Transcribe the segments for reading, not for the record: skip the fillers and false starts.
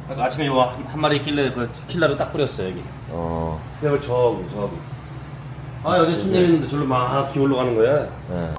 아까 아침에 이거 한 마리 있길래 그 킬러를 딱 뿌렸어요 여기. 그냥 저기. 아 여기 손님 있는데 저로 막 기울러 가는 거야. 네.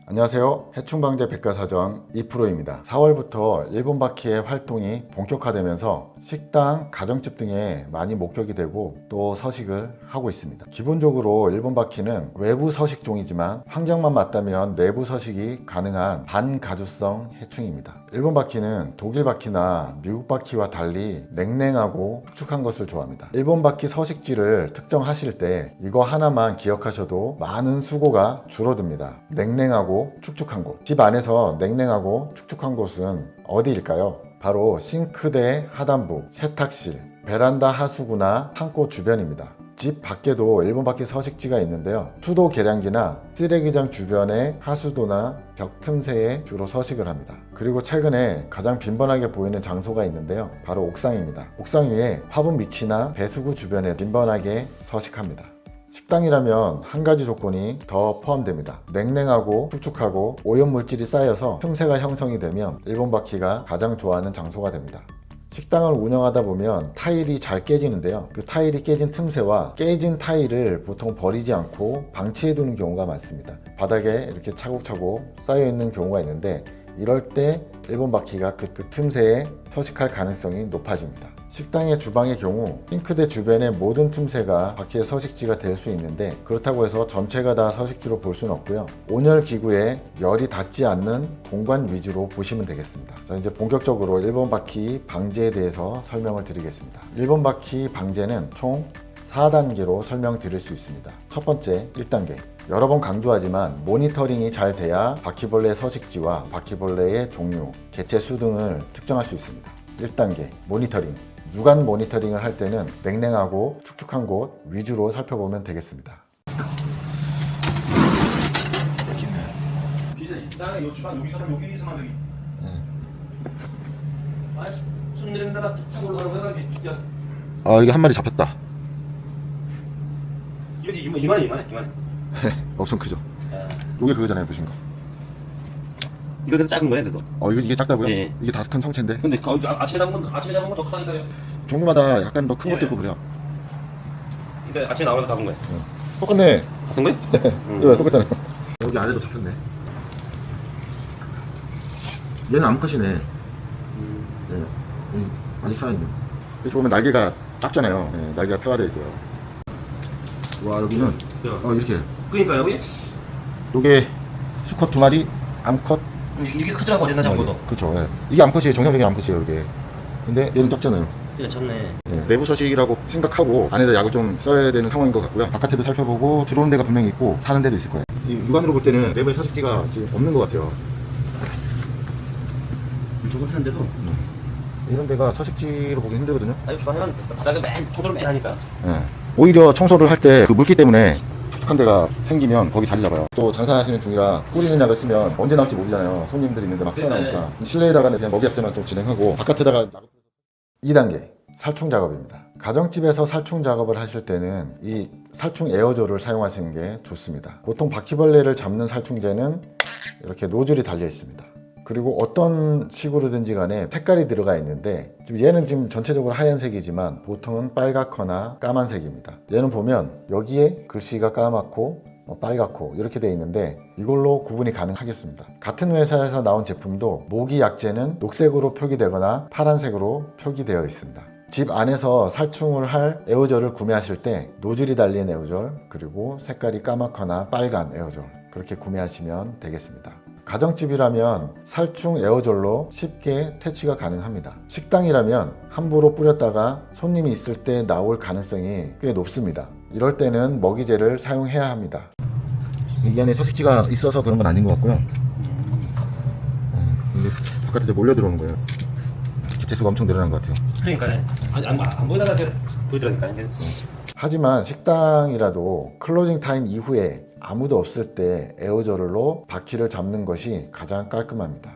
안녕하세요. 해충방제 백과사전 2프로입니다. 4월부터 일본 바퀴의 활동이 본격화되면서 식당, 가정집 등에 많이 목격이 되고 또 서식을 하고 있습니다. 기본적으로 일본 바퀴는 외부 서식종이지만 환경만 맞다면 내부 서식이 가능한 반가주성 해충입니다. 일본 바퀴는 독일 바퀴나 미국 바퀴와 달리 냉랭하고 축축한 것을 좋아합니다. 일본 바퀴 서식지를 특정하실 때 이거 하나만 기억하셔도 많은 수고가 줄어듭니다. 냉랭하고 축축한 곳. 집 안에서 냉랭하고 축축한 곳은 어디일까요? 바로 싱크대 하단부, 세탁실, 베란다 하수구나 창고 주변입니다. 집 밖에도 일본 바퀴 서식지가 있는데요. 수도 계량기나 쓰레기장 주변의 하수도나 벽 틈새에 주로 서식을 합니다. 그리고 최근에 가장 빈번하게 보이는 장소가 있는데요. 바로 옥상입니다. 옥상 위에 화분 밑이나 배수구 주변에 빈번하게 서식합니다. 식당이라면 한 가지 조건이 더 포함됩니다. 냉랭하고 축축하고 오염물질이 쌓여서 틈새가 형성이 되면 일본 바퀴가 가장 좋아하는 장소가 됩니다. 식당을 운영하다 보면 타일이 잘 깨지는데요. 그 타일이 깨진 틈새와 깨진 타일을 보통 버리지 않고 방치해 두는 경우가 많습니다. 바닥에 이렇게 차곡차곡 쌓여 있는 경우가 있는데 이럴 때 일본 바퀴가 그 틈새에 서식할 가능성이 높아집니다. 식당의 주방의 경우 싱크대 주변의 모든 틈새가 바퀴의 서식지가 될 수 있는데 그렇다고 해서 전체가 다 서식지로 볼 수는 없고요. 온열 기구에 열이 닿지 않는 공간 위주로 보시면 되겠습니다. 자, 이제 본격적으로 일본 바퀴 방제에 대해서 설명을 드리겠습니다. 일본 바퀴 방제는 총 4단계로 설명드릴 수 있습니다. 첫 번째 1단계. 여러 번 강조하지만 모니터링이 잘 돼야 바퀴벌레 서식지와 바퀴벌레의 종류, 개체 수 등을 특정할 수 있습니다. 1단계 모니터링. 유관 모니터링을 할 때는 냉랭하고 축축한 곳 위주로 살펴보면 되겠습니다. 이상하게 요 주방 여기서만 여기. 아, 손 내리는 데다 탁 올라가는 거야 이렇게. 아, 이게 한 마리 잡혔다. 이렇게 이만해. 엄청 크죠? 이게 그거잖아요, 보신 거. 이거 더 작은 거야 그래도. 이게 작다고요? 네. 이게 다 큰 성체인데. 근데 아침에 잡은 건 더 크다니까요. 종류마다 약간 더 큰 것도 있고 그래요. 그러니까 아침에 나오는 거 잡은 거야. 똑같네. 같은 거야? 네, 똑같잖아요. 여기 안에도 잡혔네. 얘는 암컷이네. 네, 아직 살아있네. 이렇게 보면 날개가 작잖아요. 네, 날개가 태화되어 있어요. 와, 여기는 이렇게. 그러니까 여기 요게 수컷 2마리, 암컷. 이게 크더라고 옛날 잡고도. 그쵸. 예. 이게 암컷이에요. 정상적인 암컷이에요, 이게. 근데 얘는 작잖아요. 이게 잡네. 예. 내부 서식이라고 생각하고 안에다 약을 좀 써야 되는 상황인 것 같고요. 바깥에도 살펴보고 들어오는 데가 분명히 있고 사는 데도 있을 거예요. 이 육안으로 볼 때는 내부에 서식지가 지금 없는 것 같아요. 이쪽을 하는데도 이런 데가 서식지로 보기 힘들거든요. 아유 주방에는 바닥에 청소를 맨 하니까. 예. 오히려 청소를 할 때 그 물기 때문에 축축한 데가 생기면 거기 자리 잡아요. 또 장사하시는 중이라 뿌리는 약을 쓰면 언제 나올지 모르잖아요. 손님들이 있는데 막 튀어나오니까. 실내에다가 그냥 먹이 약제만 좀 진행하고 바깥에다가 2단계 살충 작업입니다. 가정집에서 살충 작업을 하실 때는 이 살충 에어졸을 사용하시는 게 좋습니다. 보통 바퀴벌레를 잡는 살충제는 이렇게 노즐이 달려 있습니다. 그리고 어떤 식으로든지 간에 색깔이 들어가 있는데 얘는 지금 전체적으로 하얀색이지만 보통은 빨갛거나 까만색입니다. 얘는 보면 여기에 글씨가 까맣고 빨갛고 이렇게 되어 있는데 이걸로 구분이 가능하겠습니다. 같은 회사에서 나온 제품도 모기 약제는 녹색으로 표기되거나 파란색으로 표기되어 있습니다. 집 안에서 살충을 할 에어졸을 구매하실 때 노즐이 달린 에어졸 그리고 색깔이 까맣거나 빨간 에어졸 그렇게 구매하시면 되겠습니다. 가정집이라면 살충 에어졸로 쉽게 퇴치가 가능합니다. 식당이라면 함부로 뿌렸다가 손님이 있을 때 나올 가능성이 꽤 높습니다. 이럴 때는 먹이제를 사용해야 합니다. 이 안에 서식지가 있어서 그런 건 아닌 것 같고요. 근데 바깥에 몰려 들어오는 거예요. 개체수가 엄청 늘어난 것 같아요. 그러니까요. 안 보이다가 보이더라니까. 하지만 식당이라도 클로징 타임 이후에 아무도 없을 때 에어졸로 바퀴를 잡는 것이 가장 깔끔합니다.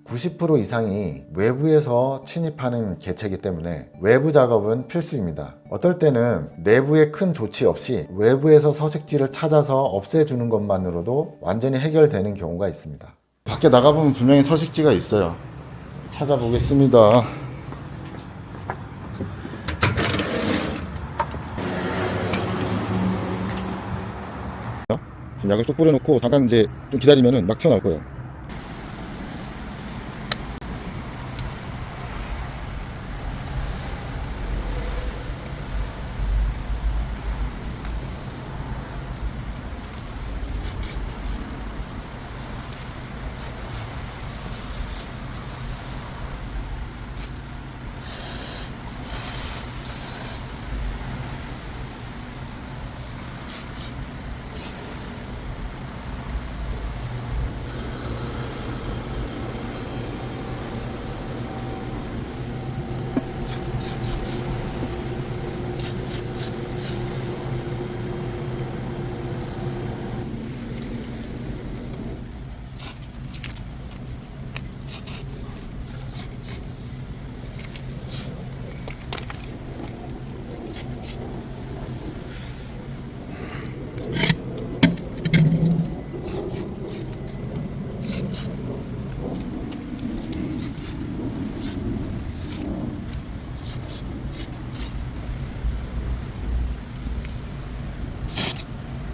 90% 이상이 외부에서 침입하는 개체이기 때문에 외부 작업은 필수입니다. 어떨 때는 내부에 큰 조치 없이 외부에서 서식지를 찾아서 없애주는 것만으로도 완전히 해결되는 경우가 있습니다. 밖에 나가보면 분명히 서식지가 있어요. 찾아보겠습니다. 지금 약을 쏙 뿌려놓고 잠깐 이제 좀 기다리면은 막 튀어나올 거예요.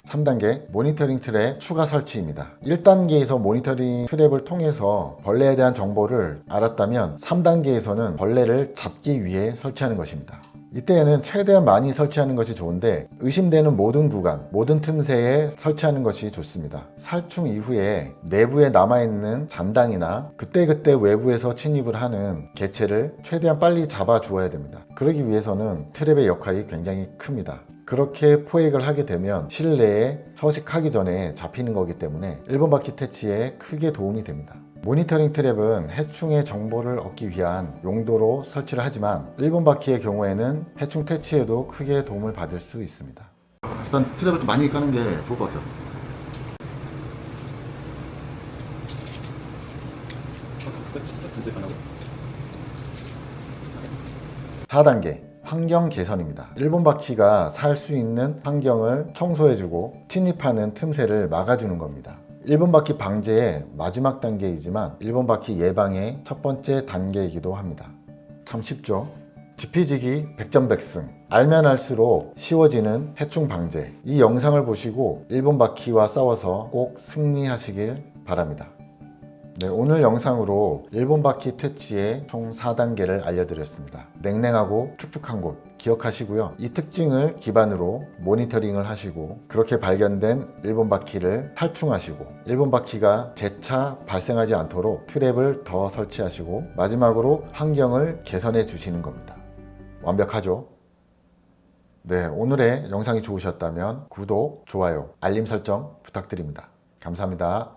삼 단계 모니터링 트랩 추가 설치입니다. 1단계에서 모니터링 트랩을 통해서 벌레에 대한 정보를 알았다면 3단계에서는 벌레를 잡기 위해 설치하는 것입니다. 이때에는 최대한 많이 설치하는 것이 좋은데 의심되는 모든 구간, 모든 틈새에 설치하는 것이 좋습니다. 살충 이후에 내부에 남아있는 잔당이나 그때그때 외부에서 침입을 하는 개체를 최대한 빨리 잡아 주어야 됩니다. 그러기 위해서는 트랩의 역할이 굉장히 큽니다. 그렇게 포획을 하게 되면 실내에 서식하기 전에 잡히는 거기 때문에 1번 바퀴 퇴치에 크게 도움이 됩니다. 모니터링 트랩은 해충의 정보를 얻기 위한 용도로 설치를 하지만 1번 바퀴의 경우에는 해충 퇴치에도 크게 도움을 받을 수 있습니다. 일단 트랩을 좀 많이 까는 게 좋을 것 같아요. 4단계 환경 개선입니다. 1번 바퀴가 살 수 있는 환경을 청소해주고 침입하는 틈새를 막아주는 겁니다. 1번 바퀴 방제의 마지막 단계이지만 1번 바퀴 예방의 첫 번째 단계이기도 합니다. 참 쉽죠? 지피지기 백전백승. 알면 알수록 쉬워지는 해충 방제. 이 영상을 보시고 1번 바퀴와 싸워서 꼭 승리하시길 바랍니다. 네, 오늘 영상으로 1번 바퀴 퇴치의 총 4단계를 알려드렸습니다. 냉랭하고 축축한 곳 기억하시고요. 이 특징을 기반으로 모니터링을 하시고 그렇게 발견된 1번 바퀴를 탈충하시고 1번 바퀴가 재차 발생하지 않도록 트랩을 더 설치하시고 마지막으로 환경을 개선해 주시는 겁니다. 완벽하죠? 네, 오늘의 영상이 좋으셨다면 구독, 좋아요, 알림 설정 부탁드립니다. 감사합니다.